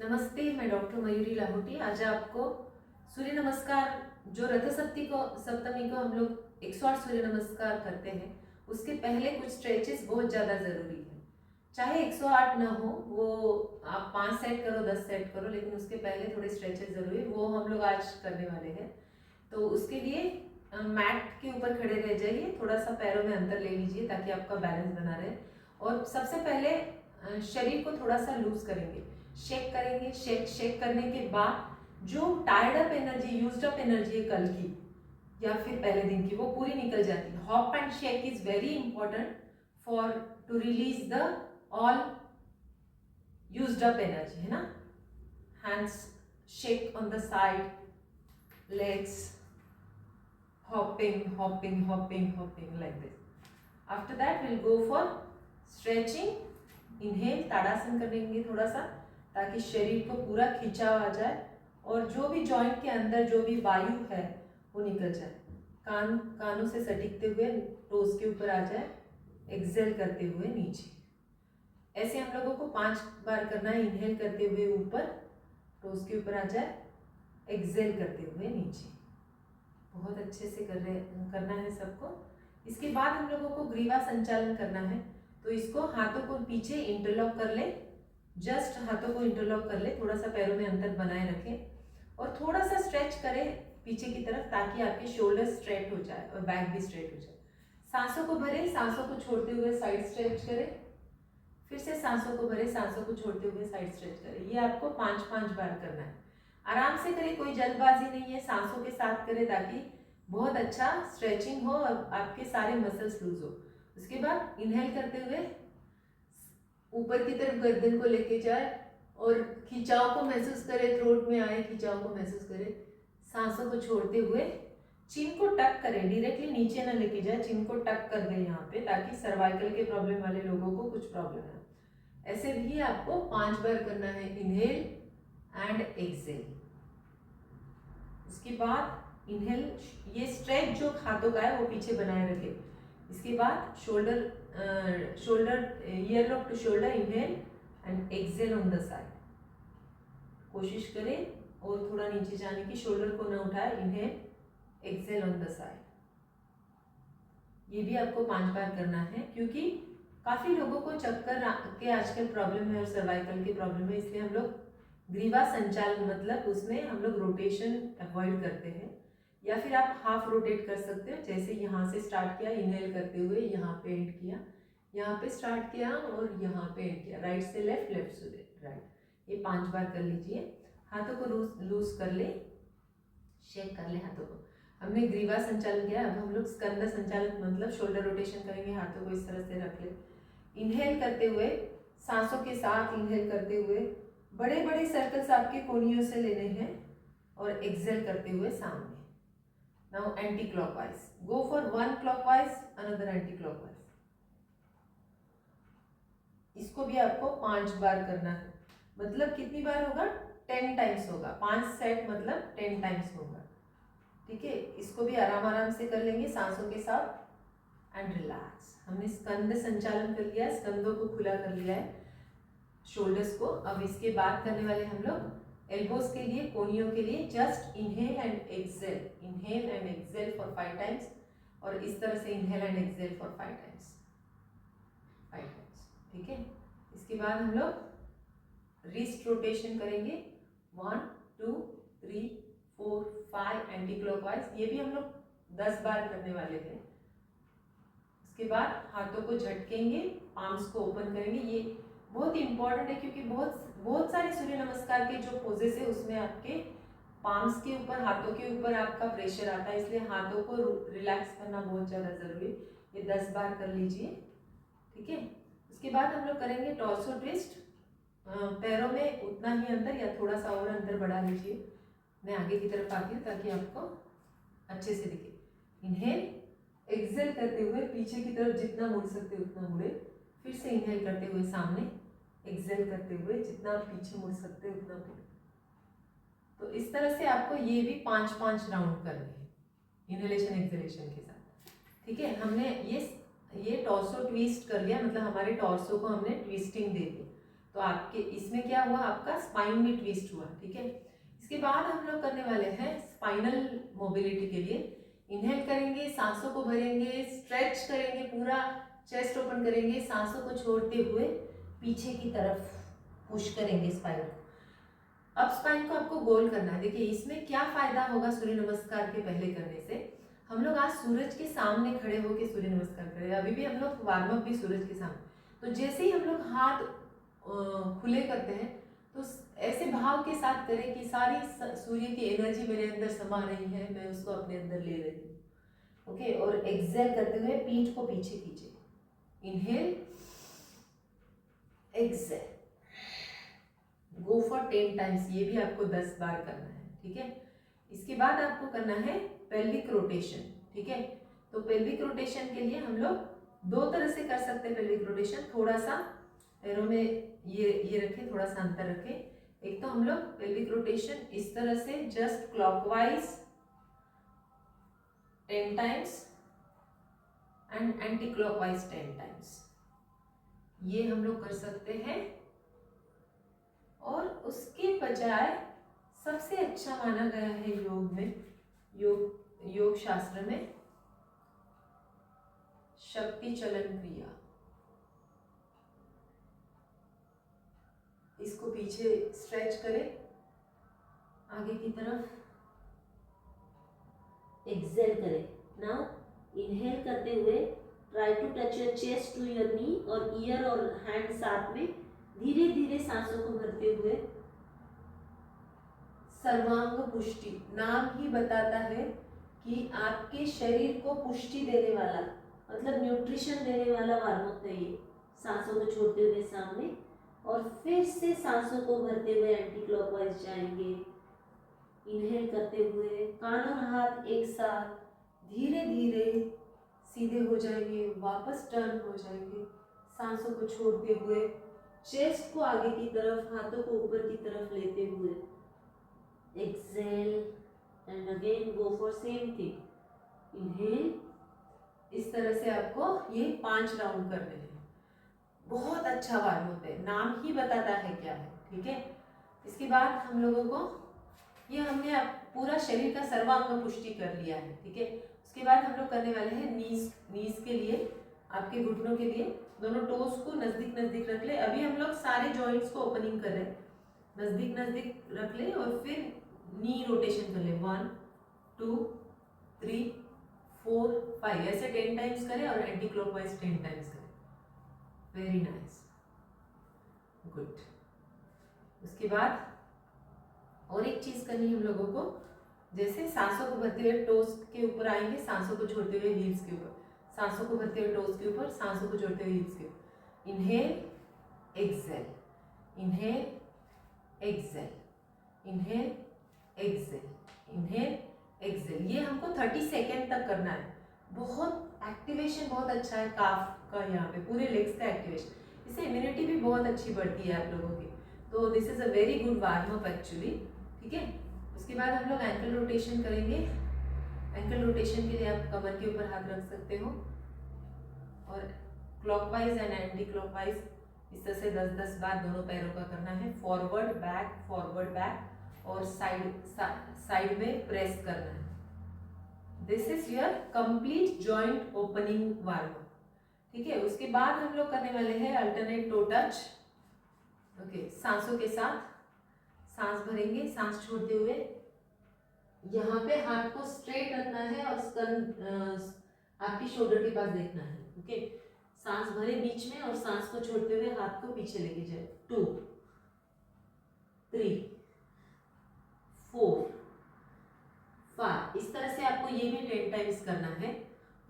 नमस्ते, मैं डॉक्टर मयूरी लाहौटी। आज आपको सूर्य नमस्कार, जो रथ सप्तमी को हम लोग 108 सूर्य नमस्कार करते हैं, उसके पहले कुछ स्ट्रेचेस बहुत ज़्यादा ज़रूरी है। चाहे 108 ना हो, वो आप 5 सेट करो, 10 सेट करो, लेकिन उसके पहले थोड़े स्ट्रेचेस ज़रूरी है। वो हम लोग आज करने वाले हैं। तो उसके लिए मैट के ऊपर खड़े रह जाइए, थोड़ा सा पैरों में अंतर ले लीजिए ताकि आपका बैलेंस बना रहे। और सबसे पहले शरीर को थोड़ा सा लूज करेंगे, शेक करेंगे। शेक करने के बाद जो tired up energy, used up energy है कल की या फिर पहले दिन की, वो पूरी निकल जाती है। Hop and shake is very important for to release the all used up energy, है ना। Hands shake on the side, legs hopping like this. After that we'll go for stretching. Inhale, ताड़ासन करेंगे थोड़ा सा ताकि शरीर को पूरा खिंचाव आ जाए और जो भी जॉइंट के अंदर जो भी वायु है वो निकल जाए। कानों से सटीकते हुए टोज के ऊपर आ जाए। एक्सेल करते हुए नीचे। ऐसे हम लोगों को 5 बार करना है। इनहेल करते हुए ऊपर, टोज के ऊपर आ जाए, एक्सेल करते हुए नीचे। बहुत अच्छे से करना है सबको। इसके बाद हम लोगों को ग्रीवा संचालन करना है। तो इसको हाथों को पीछे इंटरलॉक कर ले, जस्ट हाथों को इंटरलॉक कर ले, थोड़ा सा पैरों में अंतर बनाए रखें और थोड़ा सा स्ट्रेच करें पीछे की तरफ ताकि आपके शोल्डर स्ट्रेट हो जाए और बैक भी स्ट्रेट हो जाए। सांसों को भरे, सांसों को छोड़ते हुए साइड स्ट्रेच करें। फिर से सांसों को भरे, सांसों को छोड़ते हुए साइड स्ट्रेच करें। ये आपको 5-5 बार करना है। आराम से करें, कोई जल्दबाजी नहीं है। सांसों के साथ करें ताकि बहुत अच्छा स्ट्रेचिंग हो और आपके सारे मसल्स लूज हो। उसके बाद इनहेल करते हुए ऊपर की तरफ गर्दन को लेके जाए और खिंचाव को महसूस करें, थ्रोट में आए खिंचाव को महसूस करें। सांसों को छोड़ते हुए चिन को टक करें, डायरेक्टली नीचे ना लेके जाए, चिन को टक कर दें यहाँ पे ताकि सर्वाइकल के प्रॉब्लम वाले लोगों को कुछ प्रॉब्लम है। ऐसे भी आपको 5 बार करना है। Inhale and exhale. इसके बाद इनहेल, ये स्ट्रेच जो हाथों का है वो पीछे बनाए रखे। इसके बाद shoulder ear lock to shoulder, inhale and exhale on the side. कोशिश करें और थोड़ा नीचे जाने की, शोल्डर को ना उठाए। Inhale, exhale on the side. ये भी आपको 5 बार करना है क्योंकि काफी लोगों को चक्कर के आजकल प्रॉब्लम है और सर्वाइकल की प्रॉब्लम है, इसलिए हम लोग ग्रीवा संचालन मतलब उसमें हम लोग रोटेशन अवॉइड करते हैं। या फिर आप हाफ रोटेट कर सकते हो, जैसे यहाँ से स्टार्ट किया इनहेल करते हुए, यहाँ पे एंड किया, यहाँ पे स्टार्ट किया और यहाँ पे एंड किया। राइट से लेफ्ट, लेफ्ट से राइट। ये 5 बार कर लीजिए। हाथों को लूज कर ले, शेक कर ले हाथों को। हमने ग्रीवा संचालन किया, अब हम लोग स्कंद संचालन मतलब शोल्डर रोटेशन करेंगे। हाथों को इस तरह से रख ले। इनहेल करते हुए, सांसों के साथ इनहेल करते हुए बड़े बड़े सर्कल्स आपके कोहनियों से लेने हैं और एक्सेल करते हुए सामने। Now anti clockwise, go for 1 clockwise, another anti clockwise. इसको भी आपको 5 बार करना है। मतलब कितनी बार होगा? 10 टाइम्स होगा। 5 सेट मतलब 10 टाइम्स होगा। ठीक है, इसको भी आराम आराम से कर लेंगे सांसों के साथ एंड रिलैक्स। हमने स्कंद संचालन कर लिया, स्कंदों को खुला कर लिया है, शोल्डर्स को। अब इसके बाद करने वाले हम लोग एल्बोस के लिए, कोहनियों के लिए just inhale and exhale, inhale and exhale for 5 times और इस तरह से inhale and exhale for 5 times, 5 times. ठीक है, इसके बाद हम लोग रिस्ट रोटेशन करेंगे 1 2 3 4 5 एंटी क्लॉकवाइज। ये भी हम लोग 10 बार करने वाले थे। उसके बाद हाथों को झटकेंगे, पाम्स को ओपन करेंगे। ये बहुत इंपॉर्टेंट है क्योंकि बहुत सारे सूर्य नमस्कार के जो पोजेस है उसमें आपके पाम्स के ऊपर, हाथों के ऊपर आपका प्रेशर आता है, इसलिए हाथों को रिलैक्स करना बहुत ज़्यादा ज़रूरी। ये 10 बार कर लीजिए। ठीक है, उसके बाद हम लोग करेंगे टॉर्सो ट्विस्ट। पैरों में उतना ही अंदर या थोड़ा सा और अंदर बढ़ा लीजिए। मैं आगे की तरफ आती हूँ ताकि आपको अच्छे से दिखे। इनहेल, एक्सेल करते हुए पीछे की तरफ जितना मुड़ सकते उतना मुड़े। फिर से इनहेल करते हुए सामने, एक्सेल करते हुए जितना पीछे मुड़ सकते उतना मुड़े। तो इस तरह से आपको ये भी 5-5 राउंड करने हैं इनहेलेशन एक्सेलेशन के साथ। ठीक है, हमने ये टॉर्सो ट्विस्ट कर लिया, मतलब हमारे टॉर्सो को हमने ट्विस्टिंग दे दी। तो आपके इसमें क्या हुआ, आपका स्पाइन भी ट्विस्ट हुआ, ठीक है। इसके बाद हम लोग करने वाले हैं स्पाइनल मोबिलिटी के लिए। इनहेल करेंगे, सांसों को भरेंगे, स्ट्रेच करेंगे, पूरा चेस्ट ओपन करेंगे, सांसों को छोड़ते हुए पीछे की तरफ पुश करेंगे स्पाइन को। अब स्पाइन को आपको गोल करना है। देखिए इसमें क्या फायदा होगा सूर्य नमस्कार के पहले करने से। हम लोग आज सूरज के सामने खड़े होकर सूर्य नमस्कार करें, अभी भी हम लोग वार्म अप भी सूरज के सामने। तो जैसे ही हम लोग हाथ खुले करते हैं तो ऐसे भाव के साथ करें कि सारी सूर्य की एनर्जी मेरे अंदर समा रही है, मैं उसको अपने अंदर ले रही हूँ। ओके, और एक्सेल करते हुए पीठ को पीछे कीजिए। Inhale, exhale, go for 10 times. ये भी आपको 10 बार करना है, ठीक है। इसके बाद आपको करना है पेल्विक रोटेशन, ठीक है। तो पेल्विक रोटेशन के लिए हम लोग दो तरह से कर सकते हैं पेल्विक रोटेशन। थोड़ा सा पैरों में ये रखें, थोड़ा सा अंतर रखें। एक तो हम लोग पेल्विक रोटेशन इस तरह से just clockwise 10 times and anti clockwise 10 times, ये हम लोग कर सकते हैं। और उसके बजाय सबसे अच्छा माना गया है योग में, योग शास्त्र में, शक्ति चलन क्रिया। इसको पीछे स्ट्रेच करें आगे की तरफ, एक्सेल करें। नाउ इनहेल करते हुए try to touch your chest to your knee, और ईयर और हैंड साथ में धीरे धीरे सांसों को भरते हुए सर्वांग पुष्टि। नाम ही बताता है कि आपके शरीर को पुष्टि देने वाला, मतलब न्यूट्रिशन देने वाला वार्म अप है ये। सांसों को छोड़ते हुए सामने, और फिर से सांसों को भरते हुए एंटी क्लॉकवाइज जाएंगे। इनहेल करते हुए कान और हाथ एक साथ धीरे धीरे सीधे हो जाएंगे, वापस टर्न हो जाएंगे। सांसों को छोड़ते हुए चेस्ट को आगे की तरफ, हाथों को ऊपर की तरफ लेते हुए exhale and again go for same thing. Inhale, इस तरह से आपको ये 5 राउंड करने हैं। बहुत अच्छा वार्म अप है, नाम ही बताता है क्या है, ठीक है। इसके बाद हम लोगों को ये हमने पूरा शरीर का सर्वांग पुष्टि कर लिया है, ठीक है। उसके बाद हम लोग करने वाले हैं नीज के लिए, आपके घुटनों के लिए। दोनों टोस को नजदीक नजदीक रख ले। अभी हम लोग सारे जॉइंट्स को ओपनिंग कर रहे हैं, नजदीक नजदीक रख ले, और फिर नी रोटेशन कर ले। 1 2 3 4 5, ऐसे 10 टाइम्स करें, और एंटी क्लॉकवाइज 10 टाइम्स करें। Very nice, good. उसके बाद और एक चीज करनी है हम लोगों को, जैसे सांसों को भरते हुए टोस के ऊपर आएंगे, सांसों को छोड़ते हुए हील्स के ऊपर, सांसों को भरते हुए टोस के ऊपर, सांसों को छोड़ते हुए हील्स के ऊपर। Inhale, exhale, inhale, exhale, inhale, exhale, inhale, exhale. ये हमको 30 सेकेंड तक करना है। बहुत एक्टिवेशन बहुत अच्छा है काफ का, यहाँ पे पूरे लेग्स का एक्टिवेशन, इससे इम्यूनिटी भी बहुत अच्छी बढ़ती है आप लोगों की। तो this is a very good warm up actually, ठीक है। उसके बाद हम लोग एंकल रोटेशन करेंगे। एंकल रोटेशन के लिए आप कमर के ऊपर हाथ रख सकते हो, और क्लॉकवाइज एंड एंटी क्लॉकवाइज इस तरह से 10-10 बार दोनों पैरों का करना है। फॉरवर्ड बैक, और साइड में प्रेस करना है। This is your complete joint opening warm up, ठीक है। उसके बाद हम लोग करने वाले हैं अल्टरनेट टो टच। ओके, सांसों के साथ सांस भरेंगे, सांस छोड़ते हुए यहाँ पे हाथ को स्ट्रेट रखना है, और आपकी शोल्डर के पास देखना है। ओके, सांस भरे बीच में, और सांस को छोड़ते हुए हाथ को पीछे लेके जाए। 2 3 4 5, इस तरह से आपको ये भी 10 टाइम्स करना है।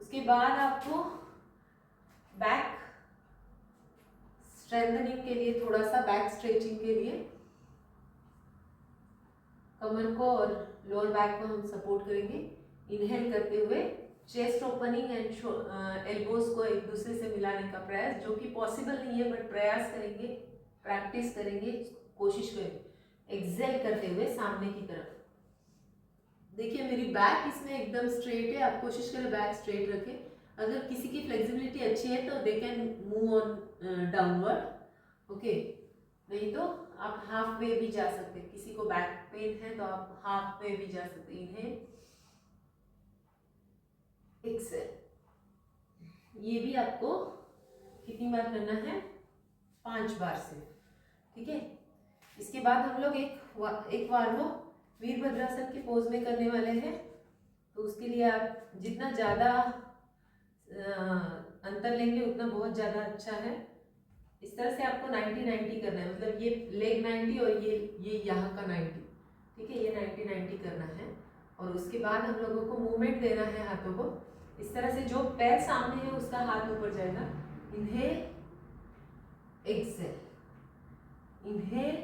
उसके बाद आपको बैक स्ट्रेंथनिंग के लिए, थोड़ा सा बैक स्ट्रेचिंग के लिए कमर को और लोअर बैक को हम सपोर्ट करेंगे। इनहेल करते हुए चेस्ट ओपनिंग एंड एल्बोज को एक दूसरे से मिलाने का प्रयास, जो कि पॉसिबल नहीं है, बट प्रयास करेंगे, प्रैक्टिस करेंगे, कोशिश करेंगे। एक्सेल करते हुए सामने की तरफ। देखिए मेरी बैक इसमें एकदम स्ट्रेट है, आप कोशिश करें बैक स्ट्रेट रखें। अगर किसी की फ्लेक्सिबिलिटी अच्छी है तो they can move on downward. Okay, नहीं तो आप हाफ वे भी जा सकते हैं। किसी को बैक पेन है तो आप हाफ वे भी जा सकते हैं। Inhale exhale. ये भी आपको कितनी बार करना है? 5 बार से, ठीक है। इसके बाद हम लोग एक वार्म अप वीरभद्रासन के पोज में करने वाले हैं। तो उसके लिए आप जितना ज़्यादा अंतर लेंगे उतना बहुत ज़्यादा अच्छा है। इस तरह से आपको 90-90 करना है, मतलब ये लेग 90 और ये यहाँ का 90, ठीक है। ये 90-90 करना है। और उसके बाद हम लोगों को मूवमेंट देना है हाथों को इस तरह से, जो पैर सामने है उसका हाथ ऊपर जाएगा। इनहेल एक्सेल, इनहेल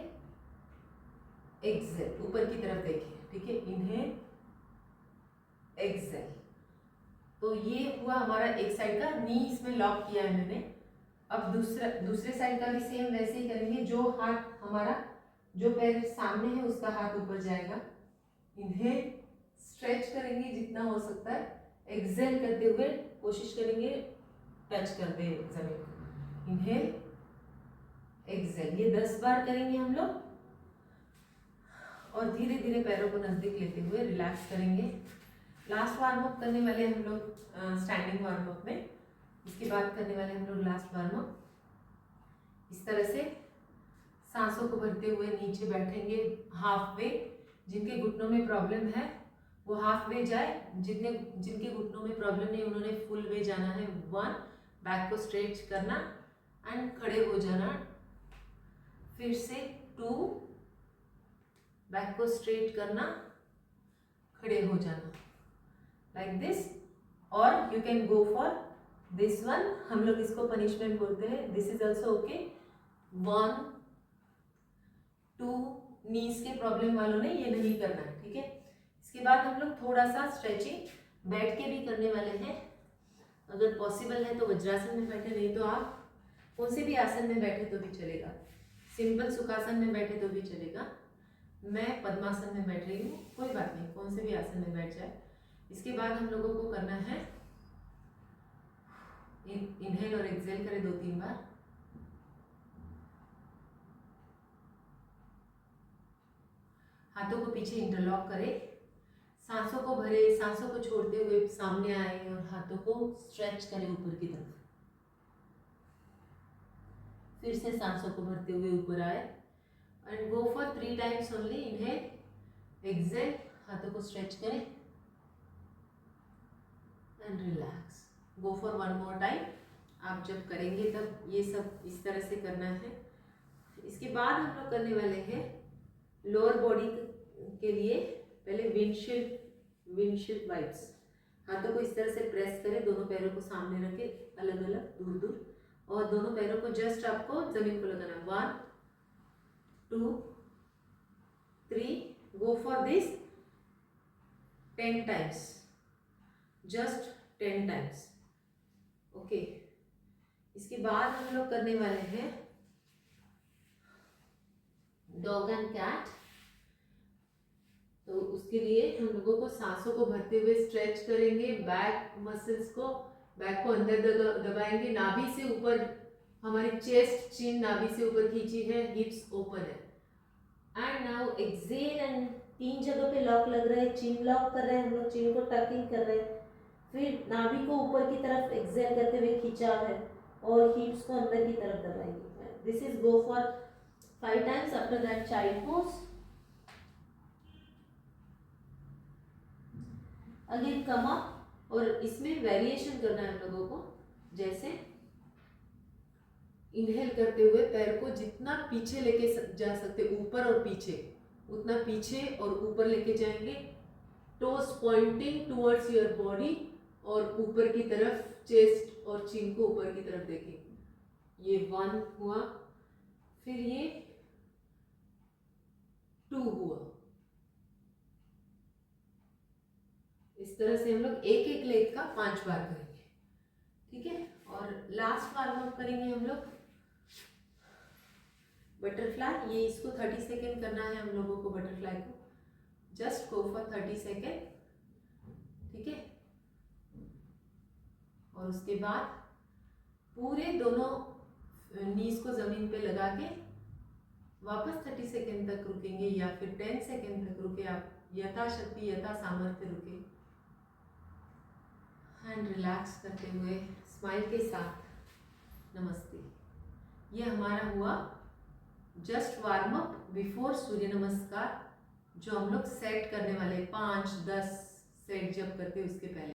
एक्सेल, ऊपर की तरफ देखिए, ठीक है। Inhale exhale. तो ये हुआ हमारा एक साइड का, नी इसमें लॉक किया है मैंने। अब दूसरे साइड का भी सेम वैसे ही करेंगे। जो हाथ हमारा, जो पैर सामने है उसका हाथ ऊपर जाएगा। इनहेल स्ट्रेच करेंगे जितना हो सकता है। एक्सेल करते हुए कोशिश करेंगे टच करते जमीन। इनहेल एक्सेल, ये 10 बार करेंगे हम लोग। और धीरे धीरे पैरों को नजदीक लेते हुए रिलैक्स करेंगे। लास्ट वार्म अप करने वाले हम लोग स्टैंडिंग वार्म अप में। इसके बाद करने वाले हम लोग लास्ट वार्म अप। इस तरह से सांसों को भरते हुए नीचे बैठेंगे हाफ वे। जिनके घुटनों में प्रॉब्लम है वो हाफ वे जाए, जिनके घुटनों में प्रॉब्लम नहीं उन्होंने फुल वे जाना है। 1, बैक को स्ट्रेच करना एंड खड़े हो जाना। फिर से 2, बैक को स्ट्रेट करना, खड़े हो जाना, लाइक दिस। और you can go for this one, हम लोग इसको पनिशमेंट बोलते हैं। This is also okay. 1, 2, नीज के प्रॉब्लम वालों ने ये नहीं करना है, ठीक है। इसके बाद हम लोग थोड़ा सा स्ट्रेचिंग बैठ के भी करने वाले हैं। अगर पॉसिबल है तो वज्रासन में बैठे, नहीं तो आप कौन से भी आसन में बैठे तो भी चलेगा। सिंपल सुखासन में बैठे तो भी चलेगा। मैं पद्मासन में बैठ रही हूँ, कोई बात नहीं, कौन से भी आसन में बैठ जाए। इसके बाद हम लोगों को करना है इनहेल और एक्सेल करें 2-3 बार। हाथों को पीछे इंटरलॉक करें, सांसों को भरे, सांसों को छोड़ते हुए सामने आए और हाथों को स्ट्रेच करें ऊपर की तरफ। फिर से सांसों को भरते हुए ऊपर आए and go for 3 times only. Inhale exhale, हाथों को स्ट्रेच करें and relax. Go for 1 more time. आप जब करेंगे तब ये सब इस तरह से करना है। इसके बाद हम लोग करने वाले हैं लोअर बॉडी के लिए। पहले विंडशील्ड वाइप्स। हाथों को इस तरह से प्रेस करें, दोनों पैरों को सामने रखें, अलग अलग दूर दूर, और दोनों पैरों को जस्ट आपको जमीन को लगाना है। 1, 2, 3, go for this 10 times, just 10 times, okay. इसके बाद हम लोग करने वाले हैं डॉग एंड कैट। तो उसके लिए हम लोगों को सांसों को भरते हुए स्ट्रेच करेंगे बैक मसल्स को, बैक को अंदर दबाएंगे, नाभि से ऊपर, हमारी चेस्ट, चिन नाभि से ऊपर खींची है, हिप्स ओपन है। एंड नाउ एक्सेल एंड 3 जगह पे लॉक लग रहा है, चिन लॉक कर रहे हैं हम लोग, चिन को टकिंग कर रहे हैं। फिर नाभि को ऊपर की तरफ एक्सेल करते हुए खिंचाव है और हिप्स को अंदर की तरफ दबाएंगे। This is go for 5 times. After that child pose, again come up. और इसमें वेरिएशन करना है हम लोगों को। जैसे इनहेल करते हुए पैर को जितना पीछे लेके जा सकते, ऊपर और पीछे, उतना पीछे और ऊपर लेके जाएंगे। Toes pointing towards your body और ऊपर की तरफ, चेस्ट और चिन को ऊपर की तरफ देखें। ये 1 हुआ, फिर ये 2 हुआ। इस तरह से हम लोग एक एक लेग का 5 बार करेंगे, ठीक है। और लास्ट वार्म अप करेंगे हम लोग बटरफ्लाई। ये इसको 30 सेकेंड करना है हम लोगों को, बटरफ्लाई को। जस्ट गो फॉर 30 सेकेंड, ठीक है। और उसके बाद पूरे दोनों नीज को जमीन पे लगा के वापस 30 सेकेंड तक रुकेंगे या फिर 10 सेकेंड तक रुके, आप यथाशक्ति यथा सामर्थ्य रुके। एंड रिलैक्स करते हुए स्माइल के साथ नमस्ते। ये हमारा हुआ जस्ट वार्म अप बिफोर सूर्य नमस्कार, जो हम लोग सेट करने वाले 5-10 सेट जब करते उसके पहले।